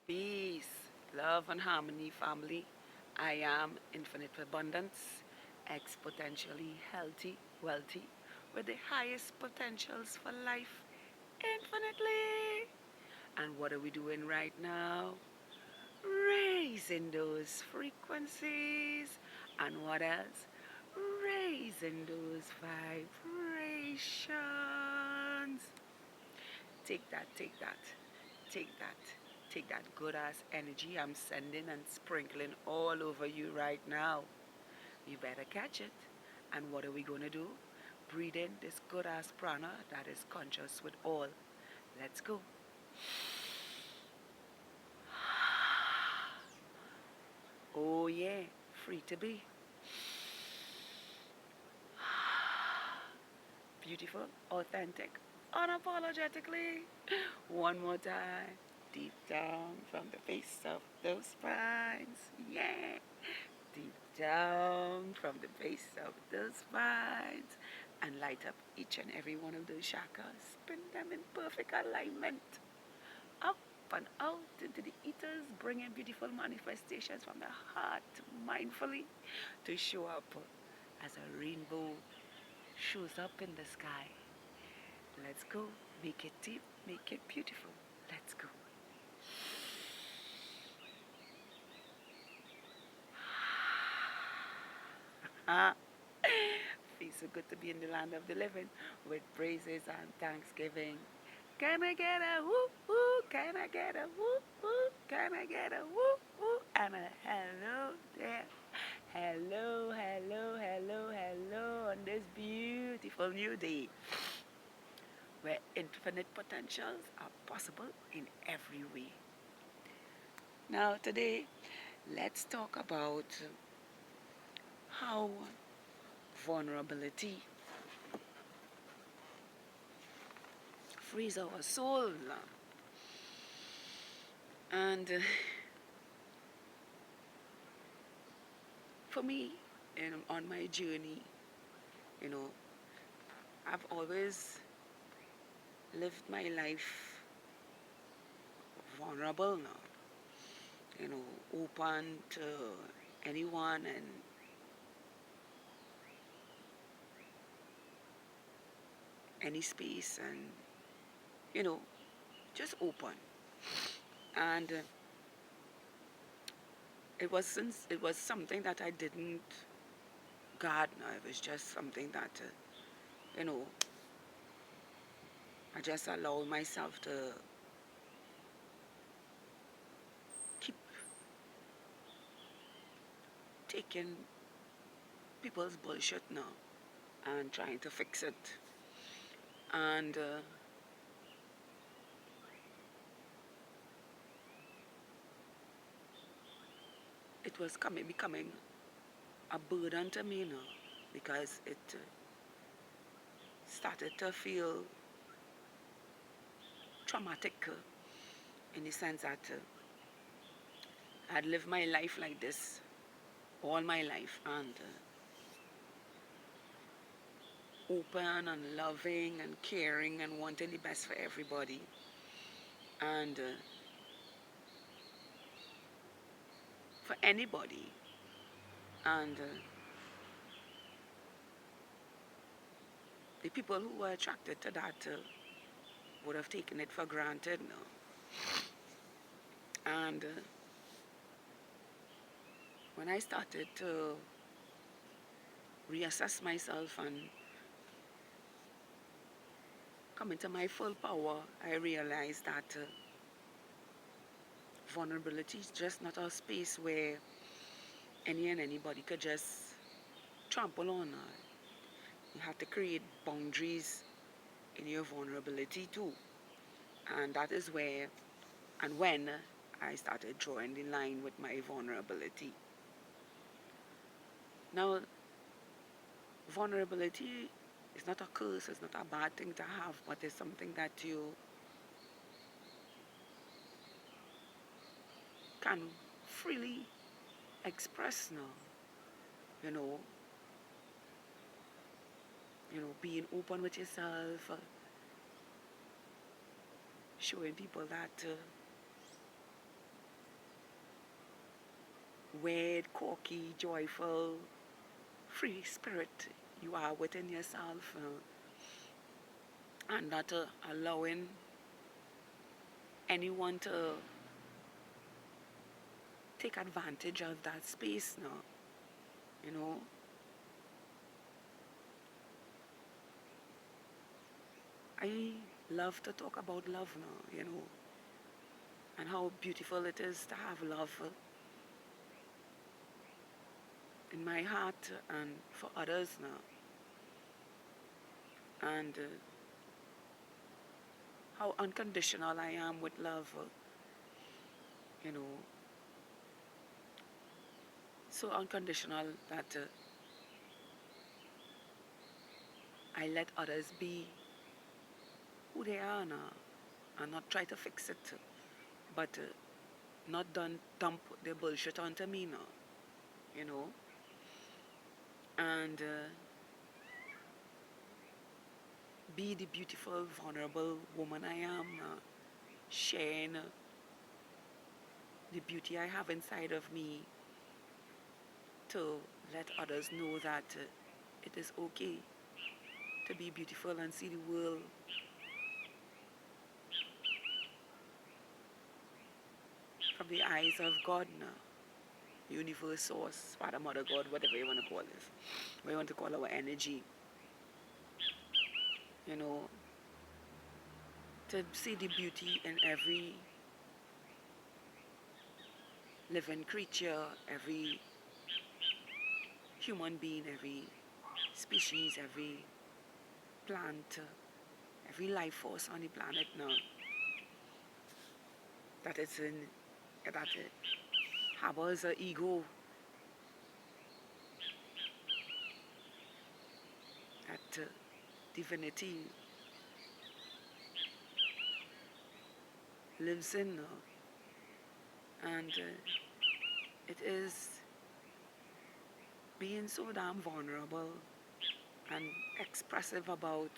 Peace, love, and harmony, family. I am infinite abundance, exponentially healthy, wealthy, with the highest potentials for life infinitely. And what are we doing right now? Raising those frequencies. And what else? Raising those vibrations. Take that, take that, take that, take that good ass energy I'm sending and sprinkling all over you right now. You better catch it. And what are we going to do? Breathe in this good ass prana that is conscious with all. Let's go. Oh, yeah, free to be. Beautiful, authentic, unapologetically. One more time. Deep down from the base of those spines. Yeah. Deep down from the base of those spines. And light up each and every one of those chakras. Spin them in perfect alignment. Up and out into the ethers, bringing beautiful manifestations from the heart mindfully to show up as a rainbow shows up in the sky. Let's go. Make it deep, make it beautiful. Let's go. Feels so good to be in the land of the living with praises and thanksgiving. Can I get a woo woo? Can I get a woo woo? Can I get a woo woo? And a hello there. Hello, hello, hello, hello on this beautiful new day where infinite potentials are possible in every way. Now, today, let's talk about how vulnerability frees our soul. And for me, on my journey, you know, I've always lived my life vulnerable now, open to anyone and any space and, you know, just open. And it was something that I didn't garden. It was just something that, you know, I just allowed myself to keep taking people's bullshit now and trying to fix it. And it was becoming a burden to me now because it started to feel traumatic in the sense that I'd lived my life like this all my life and open and loving and caring and wanting the best for everybody. And for anybody. And the people who were attracted to that would have taken it for granted now. And when I started to reassess myself and come into my full power, I realized that vulnerability is just not a space where any and anybody could just trample on. You have to create boundaries in your vulnerability too. And that is where and when I started drawing the line with my vulnerability. Now, vulnerability is not a curse, it's not a bad thing to have, but it's something that you can freely express now. You know, being open with yourself, showing people that weird, quirky, joyful, free spirit you are within yourself, and not allowing anyone to take advantage of that space now, you know. I love to talk about love now, and how beautiful it is to have love in my heart and for others now. And how unconditional I am with love, you know, so unconditional that I let others be who they are now and not try to fix it, but not dump their bullshit onto me now, you know. And be the beautiful, vulnerable woman I am, sharing the beauty I have inside of me to let others know that it is okay to be beautiful and see the world from the eyes of God now. Universe, source, Father, Mother, God, whatever you want to call this. What you want to call our energy. You know, to see the beauty in every living creature, every human being, every species, every plant, every life force on the planet now. That it's in, that it harbors an ego, that divinity lives in now. And it is being so damn vulnerable and expressive about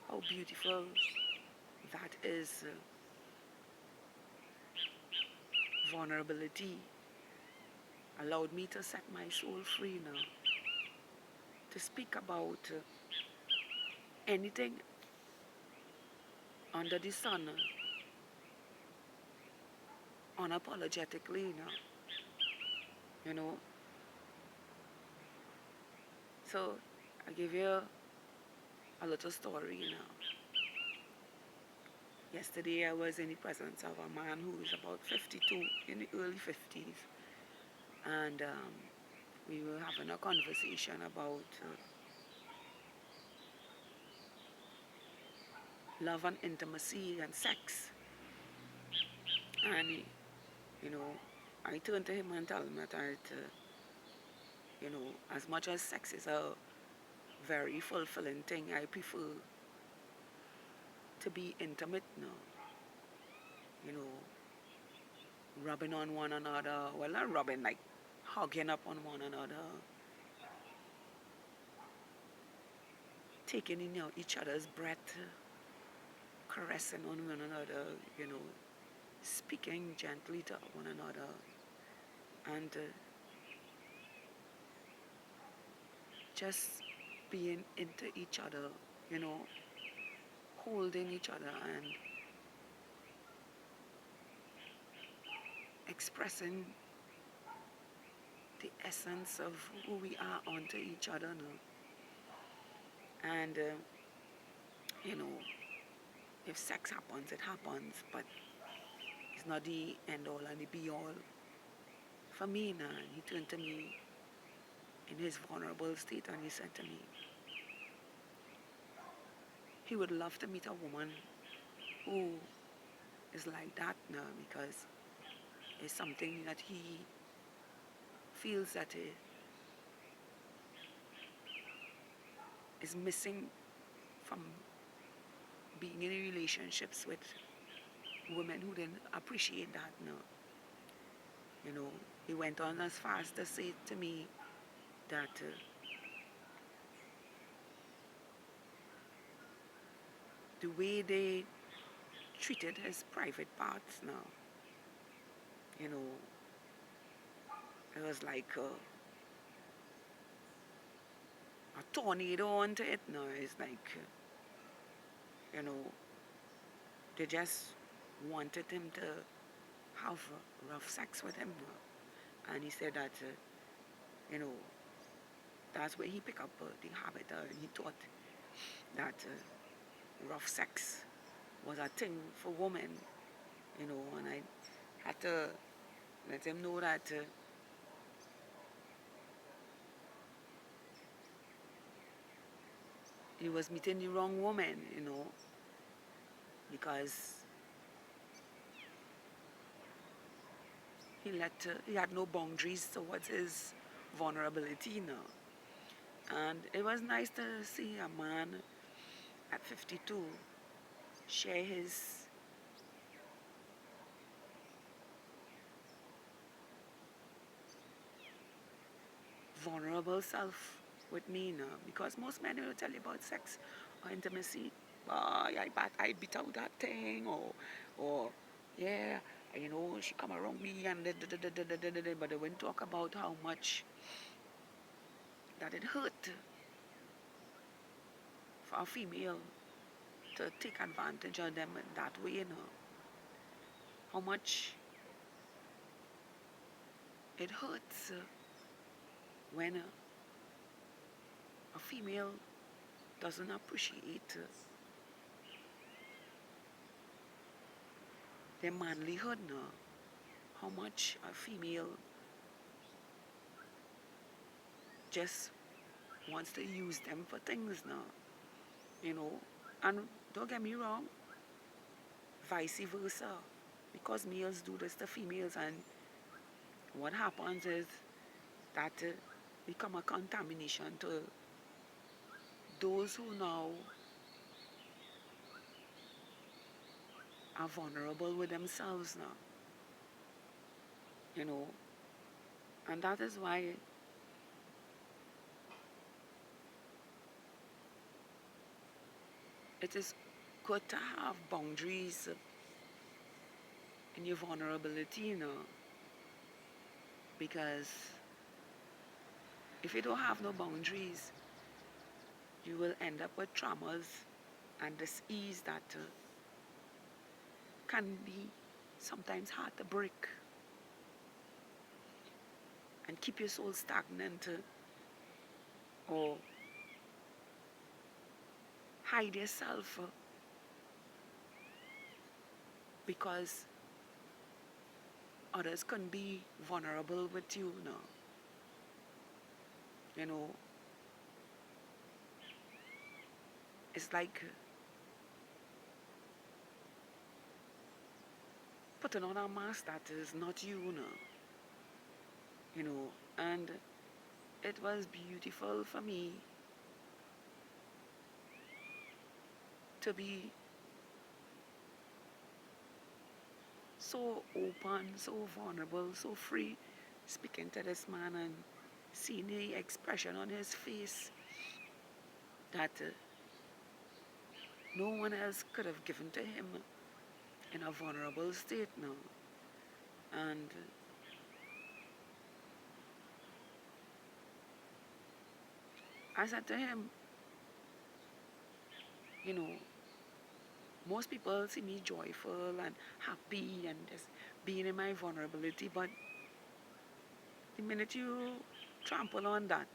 how beautiful that is. Vulnerability allowed me to set my soul free now, to speak about anything under the sun unapologetically now, you know. So I give you a little story now. Yesterday I was in the presence of a man who is about 52, in the early 50s, and we were having a conversation about love and intimacy and sex. And, you know, I turned to him and told him that, as much as sex is a very fulfilling thing, I prefer to be intimate now, you know, rubbing on one another. Well, not rubbing, like hugging up on one another, taking in each other's breath, caressing on one another, speaking gently to one another, and just being into each other, holding each other and expressing the essence of who we are onto each other now. And, if sex happens, it happens, but it's not the end all and the be all. For me now, he turned to me in his vulnerable state and he said to me, he would love to meet a woman who is like that now, because it's something that he feels that is missing from being in relationships with women who didn't appreciate that now. He went on as far as to say to me that the way they treated his private parts now, It was like a tornado onto it now. It's like, you know, they just wanted him to have rough sex with him. And he said that, you know, that's where he picked up the habit. And he thought that rough sex was a thing for women, you know, and I had to let him know that he was meeting the wrong woman, you know, because he had no boundaries towards his vulnerability, you know. And it was nice to see a man at 52 share his vulnerable self with me, you know, because most men will tell you about sex or intimacy. Oh, I beat out that thing, or yeah, you know, she come around me and but they won't talk about how much that it hurt for a female to take advantage of them in that way, you know. How much it hurts when a female doesn't appreciate their manlyhood, no. How much a female just wants to use them for things now, you know. And don't get me wrong, vice versa, because males do this to females, and what happens is that become a contamination to those who now are vulnerable with themselves now, you know. And that is why it is good to have boundaries in your vulnerability, you know, because if you don't have no boundaries, you will end up with traumas and dis-ease that can be sometimes hard to break and keep your soul stagnant or hide yourself because others can be vulnerable with you now. You know, it's like putting on a mask that is not you now. You know, and it was beautiful for me to be so open, so vulnerable, so free, speaking to this man and seeing the expression on his face that no one else could have given to him in a vulnerable state now. And I said to him, you know, most people see me joyful and happy and just being in my vulnerability, but the minute you trample on that,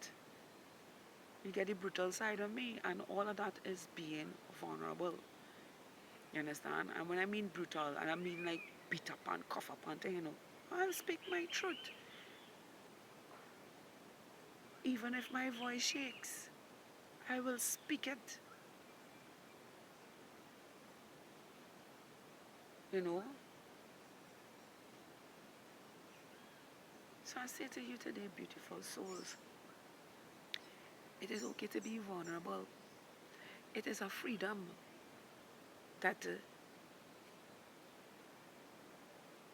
you get the brutal side of me, and all of that is being vulnerable. You understand? And when I mean brutal, and I mean like beat up and cuff up and thing, you know, I'll speak my truth. Even if my voice shakes, I will speak it. You know? So I say to you today, beautiful souls, it is okay to be vulnerable. It is a freedom that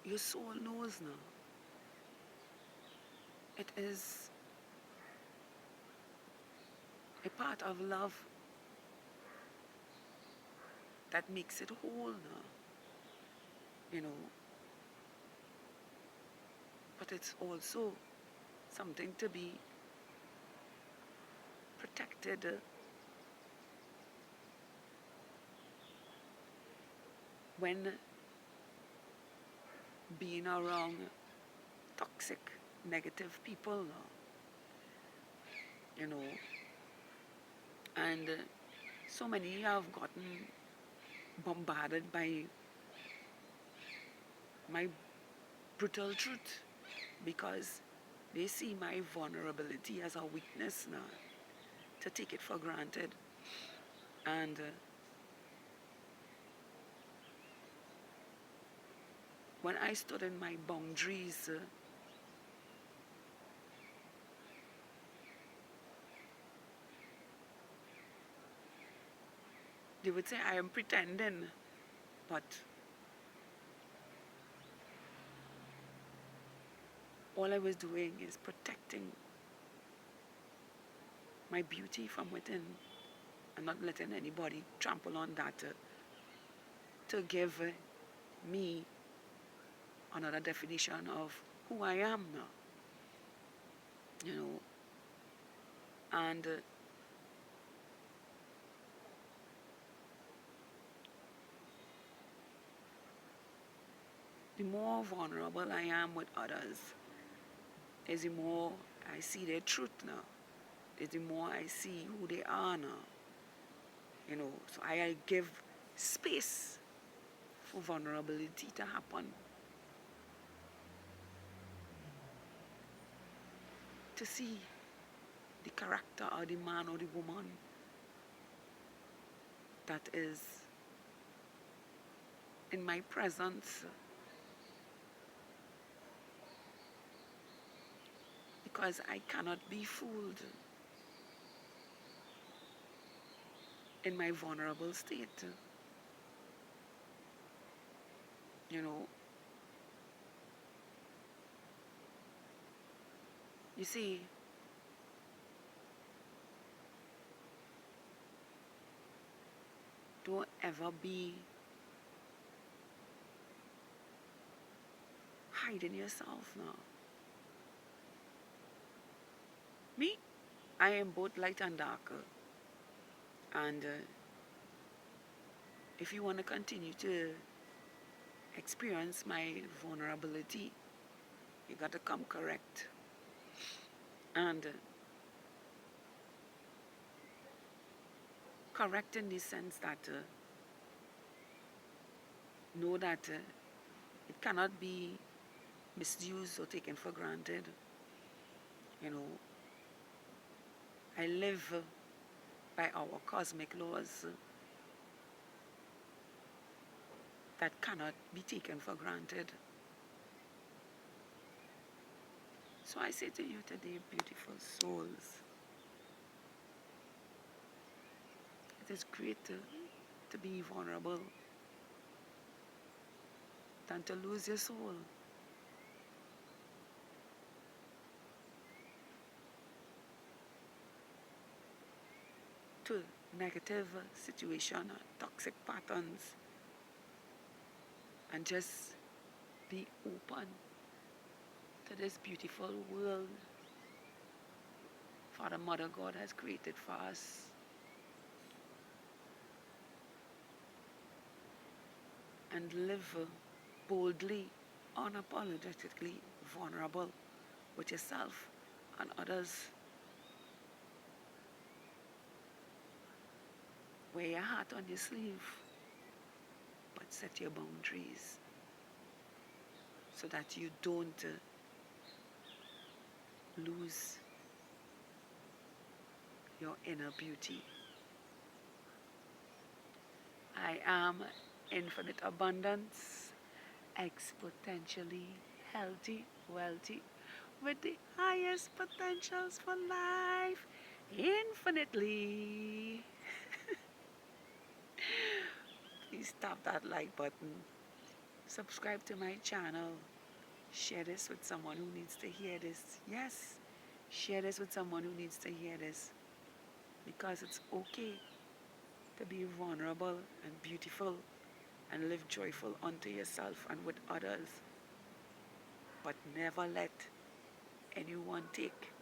your soul knows now. It is a part of love that makes it whole now, you know. But it's also something to be protected when being around toxic, negative people, you know. And so many have gotten bombarded by my brutal truth because they see my vulnerability as a weakness now, to take it for granted. And when I stood in my boundaries, they would say I am pretending, but all I was doing is protecting my beauty from within and not letting anybody trample on that to give me another definition of who I am now, you know. And the more vulnerable I am with others, is the more I see their truth now. Is the more I see who they are now. You know, so I give space for vulnerability to happen. To see the character or the man or the woman that is in my presence. Because I cannot be fooled in my vulnerable state. You know, you see, don't ever be hiding yourself now. Me, I am both light and dark. And if you want to continue to experience my vulnerability, you got to come correct. And correct in the sense that know that it cannot be misused or taken for granted. You know, I live by our cosmic laws that cannot be taken for granted. So I say to you today, beautiful souls, it is greater to be vulnerable than to lose your soul. To negative situation, toxic patterns, and just be open to this beautiful world Father, Mother God has created for us. And live boldly, unapologetically vulnerable with yourself and others. Wear your heart on your sleeve, but set your boundaries so that you don't lose your inner beauty. I am infinite abundance, exponentially healthy, wealthy, with the highest potentials for life, infinitely. Please tap that like button, subscribe to my channel, share this with someone who needs to hear this. Yes, share this with someone who needs to hear this, because it's okay to be vulnerable and beautiful and live joyful unto yourself and with others, but never let anyone take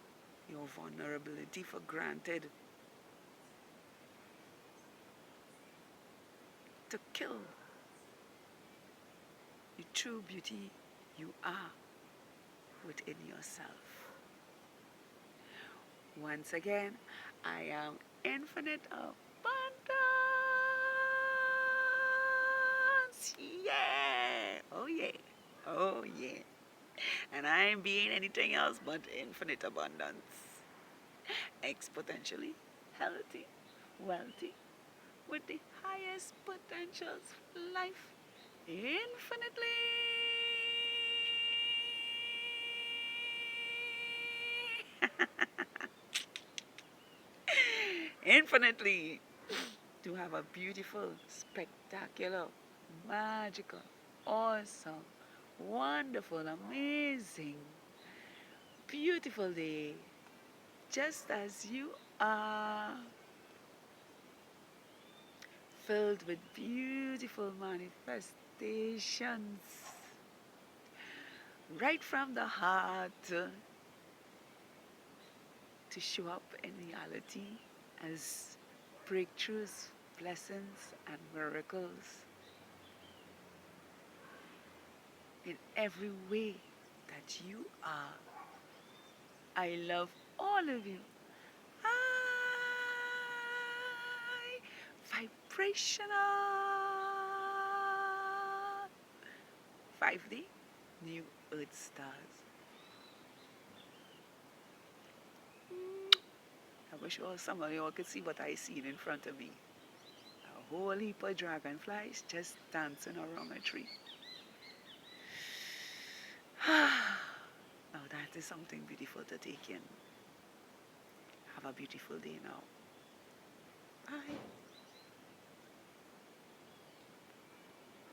your vulnerability for granted to kill the true beauty you are within yourself. Once again, I am infinite abundance. Yeah. Oh yeah. Oh yeah. And I ain't being anything else but infinite abundance. Exponentially healthy, wealthy, with the highest potentials of life infinitely. Infinitely. To have a beautiful, spectacular, magical, awesome, wonderful, amazing, beautiful day, just as you are, filled with beautiful manifestations, right from the heart to show up in reality as breakthroughs, blessings, and miracles in every way that you are. I love all of you. High vibrational 5D New Earth Stars. I wish all some of y'all could see what I see in front of me. A whole heap of dragonflies just dancing around a tree. Now that is something beautiful to take in. Have a beautiful day now. Bye.